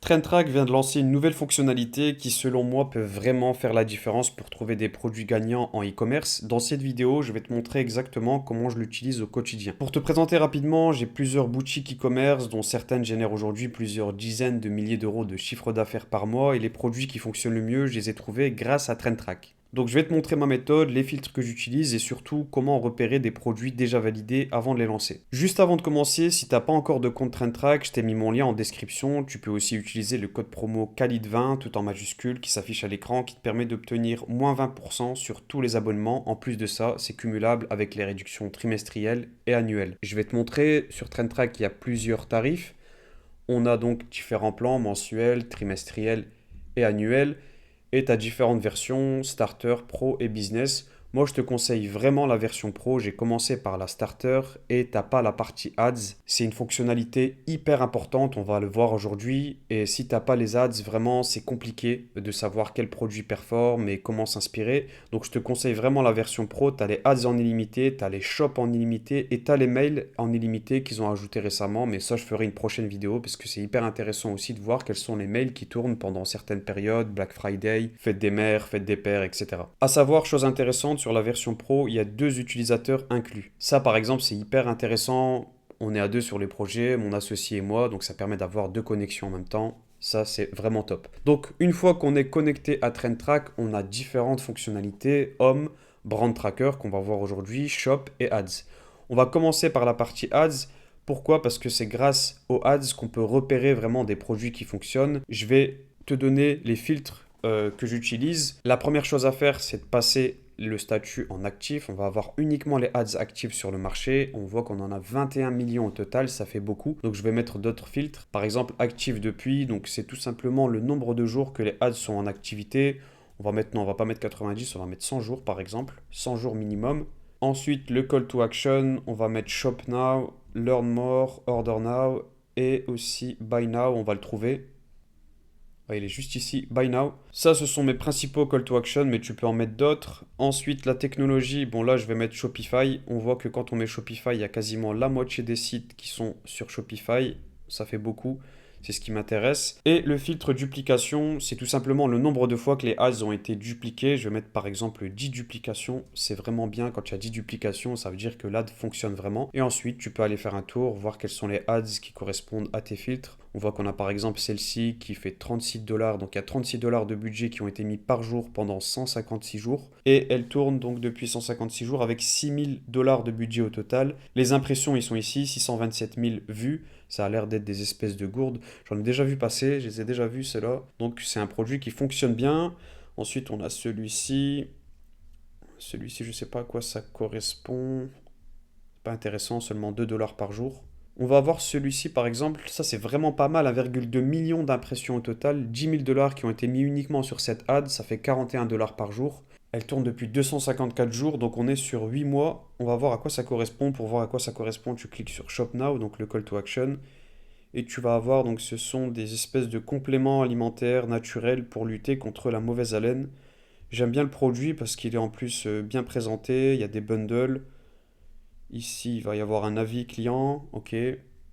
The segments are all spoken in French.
TrendTrack vient de lancer une nouvelle fonctionnalité qui, selon moi, peut vraiment faire la différence pour trouver des produits gagnants en e-commerce. Dans cette vidéo, je vais te montrer exactement comment je l'utilise au quotidien. Pour te présenter rapidement, j'ai plusieurs boutiques e-commerce dont certaines génèrent aujourd'hui plusieurs dizaines de milliers d'euros de chiffre d'affaires par mois et les produits qui fonctionnent le mieux, je les ai trouvés grâce à TrendTrack. Donc je vais te montrer ma méthode, les filtres que j'utilise et surtout comment repérer des produits déjà validés avant de les lancer. Juste avant de commencer, si tu n'as pas encore de compte TrendTrack, je t'ai mis mon lien en description. Tu peux aussi utiliser le code promo CALID20 tout en majuscule qui s'affiche à l'écran qui te permet d'obtenir moins 20% sur tous les abonnements. En plus de ça, c'est cumulable avec les réductions trimestrielles et annuelles. Je vais te montrer sur TrendTrack, il y a plusieurs tarifs. On a donc différents plans mensuels, trimestriels et annuels. Et tu as différentes versions, starter, pro et business. Moi, je te conseille vraiment la version pro. J'ai commencé par la starter et t'as pas la partie ads. C'est une fonctionnalité hyper importante, on va le voir aujourd'hui. Et si t'as pas les ads, vraiment, c'est compliqué de savoir quel produit performe et comment s'inspirer. Donc, je te conseille vraiment la version pro. Tu as les ads en illimité, tu as les shops en illimité et tu as les mails en illimité qu'ils ont ajouté récemment. Mais ça, je ferai une prochaine vidéo parce que c'est hyper intéressant aussi de voir quels sont les mails qui tournent pendant certaines périodes, Black Friday, fête des mères, fête des pères, etc. À savoir, chose intéressante, sur la version pro, il y a deux utilisateurs inclus. Ça, par exemple, c'est hyper intéressant. On est à deux sur les projets, mon associé et moi, donc ça permet d'avoir deux connexions en même temps. Ça, c'est vraiment top. Donc, une fois qu'on est connecté à TrendTrack, on a différentes fonctionnalités, Home, Brand Tracker qu'on va voir aujourd'hui, Shop et Ads. On va commencer par la partie Ads. Pourquoi? Parce que c'est grâce aux ads qu'on peut repérer vraiment des produits qui fonctionnent. Je vais te donner les filtres que j'utilise. La première chose à faire, c'est de passer le statut en actif. On va avoir uniquement les ads actifs sur le marché. On voit qu'on en a 21 millions au total, ça fait beaucoup. Donc je vais mettre d'autres filtres. Par exemple, actif depuis. Donc c'est tout simplement le nombre de jours que les ads sont en activité. On va pas mettre 90, on va mettre 100 jours par exemple. 100 jours minimum. Ensuite, le call to action, on va mettre shop now, learn more, order now et aussi buy now, on va le trouver. Ah, il est juste ici, buy now. Ça, ce sont mes principaux call to action, mais tu peux en mettre d'autres. Ensuite, la technologie, bon là, je vais mettre Shopify. On voit que quand on met Shopify, il y a quasiment la moitié des sites qui sont sur Shopify. Ça fait beaucoup. C'est ce qui m'intéresse. Et le filtre duplication, c'est tout simplement le nombre de fois que les ads ont été dupliqués. Je vais mettre par exemple 10 duplications. C'est vraiment bien quand tu as 10 duplications, ça veut dire que l'ad fonctionne vraiment. Et ensuite, tu peux aller faire un tour, voir quels sont les ads qui correspondent à tes filtres. On voit qu'on a par exemple celle-ci qui fait 36 dollars. Donc il y a 36 dollars de budget qui ont été mis par jour pendant 156 jours. Et elle tourne donc depuis 156 jours avec 6000 dollars de budget au total. Les impressions, ils sont ici, 627 000 vues. Ça a l'air d'être des espèces de gourdes. J'en ai déjà vu passer, je les ai déjà vus, ceux-là. Donc c'est un produit qui fonctionne bien. Ensuite, on a celui-ci. Celui-ci, je ne sais pas à quoi ça correspond. Pas intéressant, seulement 2 dollars par jour. On va avoir celui-ci par exemple, ça c'est vraiment pas mal, 1,2 million d'impressions au total, 10 000 dollars qui ont été mis uniquement sur cette ad, ça fait 41 dollars par jour. Elle tourne depuis 254 jours, donc on est sur 8 mois. On va voir à quoi ça correspond. Pour voir à quoi ça correspond, tu cliques sur Shop Now, donc le call to action. Et tu vas avoir, donc ce sont des espèces de compléments alimentaires naturels pour lutter contre la mauvaise haleine. J'aime bien le produit parce qu'il est en plus bien présenté, il y a des bundles. Ici, il va y avoir un avis client, ok.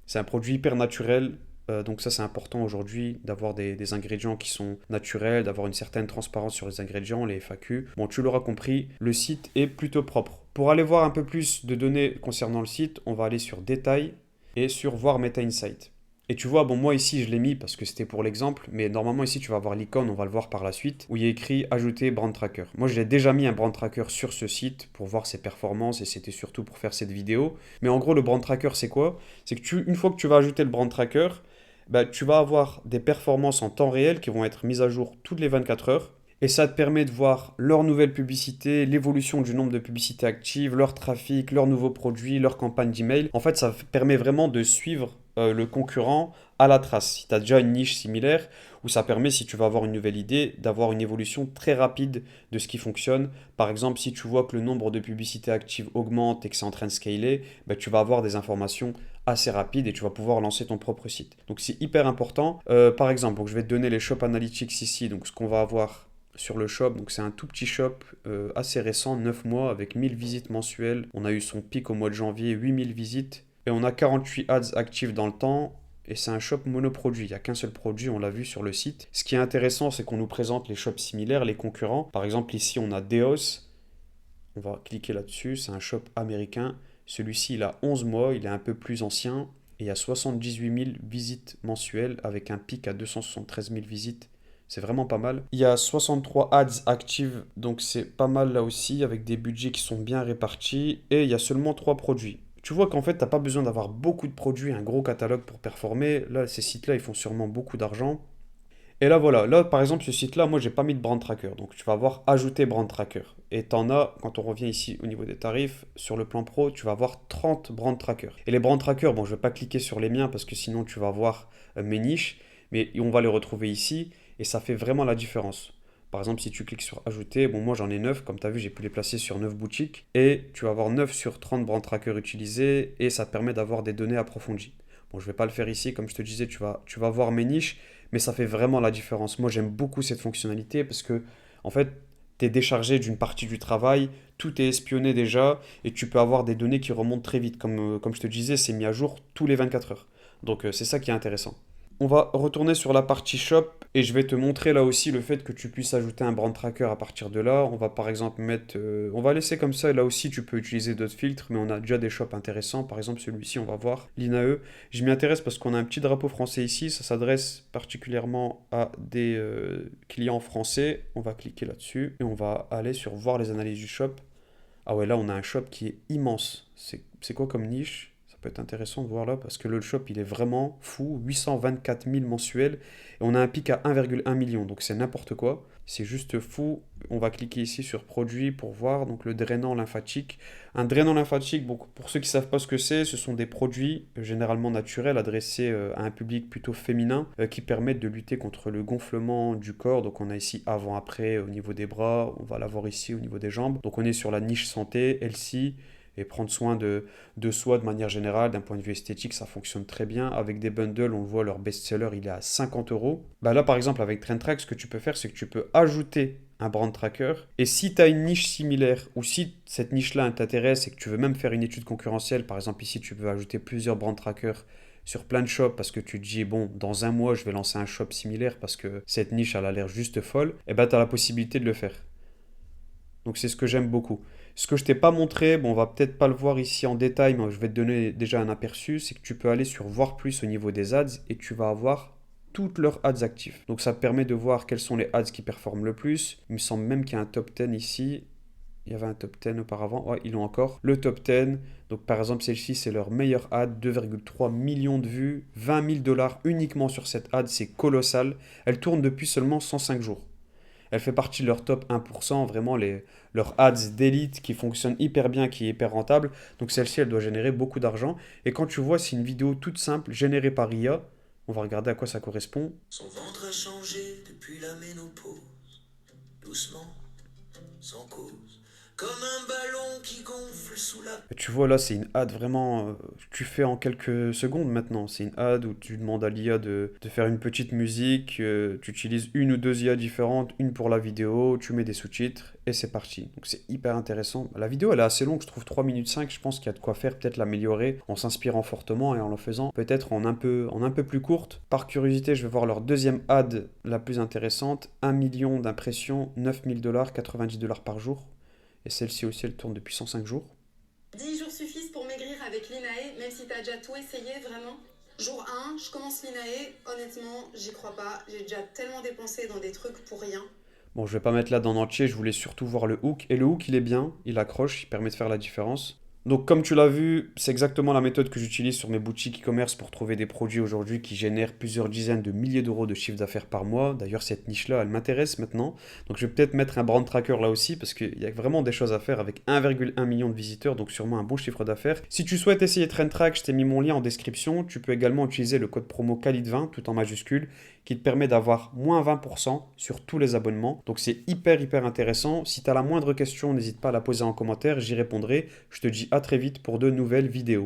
C'est un produit hyper naturel, donc ça c'est important aujourd'hui d'avoir des ingrédients qui sont naturels, d'avoir une certaine transparence sur les ingrédients, les FAQ. Bon, tu l'auras compris, le site est plutôt propre. Pour aller voir un peu plus de données concernant le site, on va aller sur Détails et sur Voir Meta Insight. Et tu vois, bon, moi ici je l'ai mis parce que c'était pour l'exemple, mais normalement ici tu vas voir l'icône, on va le voir par la suite, où il y a écrit Ajouter Brand Tracker. Moi j'ai déjà mis un Brand Tracker sur ce site pour voir ses performances et c'était surtout pour faire cette vidéo. Mais en gros, le Brand Tracker c'est quoi? C'est que une fois que tu vas ajouter le Brand Tracker, bah, tu vas avoir des performances en temps réel qui vont être mises à jour toutes les 24 heures. Et ça te permet de voir leurs nouvelles publicités, l'évolution du nombre de publicités actives, leur trafic, leurs nouveaux produits, leurs campagnes d'email. En fait, ça permet vraiment de suivre le concurrent à la trace. Si tu as déjà une niche similaire, ou ça permet, si tu veux avoir une nouvelle idée, d'avoir une évolution très rapide de ce qui fonctionne. Par exemple, si tu vois que le nombre de publicités actives augmente et que c'est en train de scaler, bah, tu vas avoir des informations assez rapides et tu vas pouvoir lancer ton propre site. Donc c'est hyper important. Par exemple, donc je vais te donner les Shop Analytics ici. Donc ce qu'on va avoir sur le shop. Donc c'est un tout petit shop assez récent, 9 mois, avec 1000 visites mensuelles. On a eu son pic au mois de janvier, 8000 visites. Et on a 48 ads actifs dans le temps. et c'est un shop monoproduit. Il n'y a qu'un seul produit, on l'a vu sur le site. Ce qui est intéressant, c'est qu'on nous présente les shops similaires, les concurrents. Par exemple, ici, on a Deos. On va cliquer là-dessus, c'est un shop américain. Celui-ci, il a 11 mois, il est un peu plus ancien. Et il y a 78 000 visites mensuelles avec un pic à 273 000 visites. C'est vraiment pas mal. Il y a 63 ads actives, donc c'est pas mal là aussi, avec des budgets qui sont bien répartis. Et il y a seulement 3 produits. Tu vois qu'en fait, t'as pas besoin d'avoir beaucoup de produits, un gros catalogue pour performer. Là, ces sites-là, ils font sûrement beaucoup d'argent. Et là, voilà. Là, par exemple, ce site-là, moi, j'ai pas mis de brand tracker. Donc, tu vas avoir ajouté brand tracker. Et t'en as, quand on revient ici au niveau des tarifs, sur le plan pro, tu vas avoir 30 brand trackers. Et les brand trackers, bon, je vais pas cliquer sur les miens parce que sinon, tu vas voir mes niches. Mais on va les retrouver ici. Et ça fait vraiment la différence. Par exemple, si tu cliques sur ajouter, bon, moi j'en ai 9, comme tu as vu, j'ai pu les placer sur 9 boutiques. Et tu vas avoir 9 sur 30 brand trackers utilisés. Et ça te permet d'avoir des données approfondies. Bon, je vais pas le faire ici, comme je te disais, tu vas voir mes niches, mais ça fait vraiment la différence. Moi, j'aime beaucoup cette fonctionnalité parce que, en fait, tu es déchargé d'une partie du travail, tout est espionné déjà, et tu peux avoir des données qui remontent très vite. Comme je te disais, c'est mis à jour tous les 24 heures. Donc, c'est ça qui est intéressant. On va retourner sur la partie shop et je vais te montrer là aussi le fait que tu puisses ajouter un brand tracker à partir de là. On va par exemple mettre, on va laisser comme ça. Là aussi, tu peux utiliser d'autres filtres, mais on a déjà des shops intéressants. Par exemple, celui-ci, on va voir l'INAE. Je m'y intéresse parce qu'on a un petit drapeau français ici. Ça s'adresse particulièrement à des clients français. On va cliquer là-dessus et on va aller sur voir les analyses du shop. Ah ouais, là, on a un shop qui est immense. C'est quoi comme niche? Ça peut être intéressant de voir là parce que le shop il est vraiment fou, 824 000 mensuels et on a un pic à 1,1 million donc c'est n'importe quoi, c'est juste fou. On va cliquer ici sur produit pour voir donc le drainant lymphatique. Un drainant lymphatique, bon, pour ceux qui ne savent pas ce que c'est, ce sont des produits généralement naturels adressés à un public plutôt féminin qui permettent de lutter contre le gonflement du corps. Donc on a ici avant-après au niveau des bras, on va l'avoir ici au niveau des jambes. Donc on est sur la niche santé, elle-ci et prendre soin de soi de manière générale, d'un point de vue esthétique, ça fonctionne très bien. Avec des bundles, on le voit, leur best-seller, il est à 50 euros. Bah là, par exemple, avec TrendTrack, ce que tu peux faire, c'est que tu peux ajouter un brand tracker. Et si tu as une niche similaire, ou si cette niche-là t'intéresse et que tu veux même faire une étude concurrentielle, par exemple ici, tu veux ajouter plusieurs brand trackers sur plein de shops parce que tu te dis, bon, dans un mois, je vais lancer un shop similaire parce que cette niche, elle a l'air juste folle, et ben tu as la possibilité de le faire. Donc c'est ce que j'aime beaucoup. Ce que je t'ai pas montré, bon, on va peut-être pas le voir ici en détail, mais je vais te donner déjà un aperçu, c'est que tu peux aller sur voir plus au niveau des ads et tu vas avoir toutes leurs ads actifs. Donc ça te permet de voir quels sont les ads qui performent le plus. Il me semble même qu'il y a un top 10 ici. Il y avait un top 10 auparavant. Ouais, ils l'ont encore. Le top 10. Donc par exemple, celle-ci, c'est leur meilleure ad. 2,3 millions de vues. 20 000 dollars uniquement sur cette ad. C'est colossal. Elle tourne depuis seulement 105 jours. Elle fait partie de leur top 1%, vraiment leurs ads d'élite qui fonctionnent hyper bien, qui est hyper rentable. Donc celle-ci, elle doit générer beaucoup d'argent. Et quand tu vois, c'est une vidéo toute simple, générée par IA. On va regarder à quoi ça correspond. Son ventre a changé depuis la ménopause, doucement, sans cause, comme un ballon qui gonfle sous la... Et tu vois là, c'est une ad vraiment, tu fais en quelques secondes maintenant. C'est une ad où tu demandes à l'IA de faire une petite musique, tu utilises une ou deux IA différentes, une pour la vidéo, tu mets des sous-titres et c'est parti. Donc c'est hyper intéressant. La vidéo elle est assez longue, je trouve 3 minutes 5, je pense qu'il y a de quoi faire, peut-être l'améliorer en s'inspirant fortement et en le faisant peut-être en un peu plus courte. Par curiosité, je vais voir leur deuxième ad la plus intéressante, 1 million d'impressions, 9 000 dollars, 90 dollars par jour. Et celle-ci aussi, elle tourne depuis 105 jours. 10 jours suffisent pour maigrir avec l'INAE, même si t'as déjà tout essayé, vraiment. Jour 1, je commence l'INAE, honnêtement, j'y crois pas. J'ai déjà tellement dépensé dans des trucs pour rien. Bon, je vais pas mettre là dans entier, je voulais surtout voir le hook. Et le hook, il est bien, il accroche, il permet de faire la différence. Donc comme tu l'as vu, c'est exactement la méthode que j'utilise sur mes boutiques e-commerce pour trouver des produits aujourd'hui qui génèrent plusieurs dizaines de milliers d'euros de chiffre d'affaires par mois. D'ailleurs, cette niche-là, elle m'intéresse maintenant. Donc je vais peut-être mettre un brand tracker là aussi parce qu'il y a vraiment des choses à faire avec 1,1 million de visiteurs, donc sûrement un bon chiffre d'affaires. Si tu souhaites essayer TrendTrack, je t'ai mis mon lien en description. Tu peux également utiliser le code promo Khalid20, tout en majuscule, qui te permet d'avoir moins 20% sur tous les abonnements. Donc c'est hyper intéressant. Si tu as la moindre question, n'hésite pas à la poser en commentaire, j'y répondrai. Je te dis à très vite pour de nouvelles vidéos.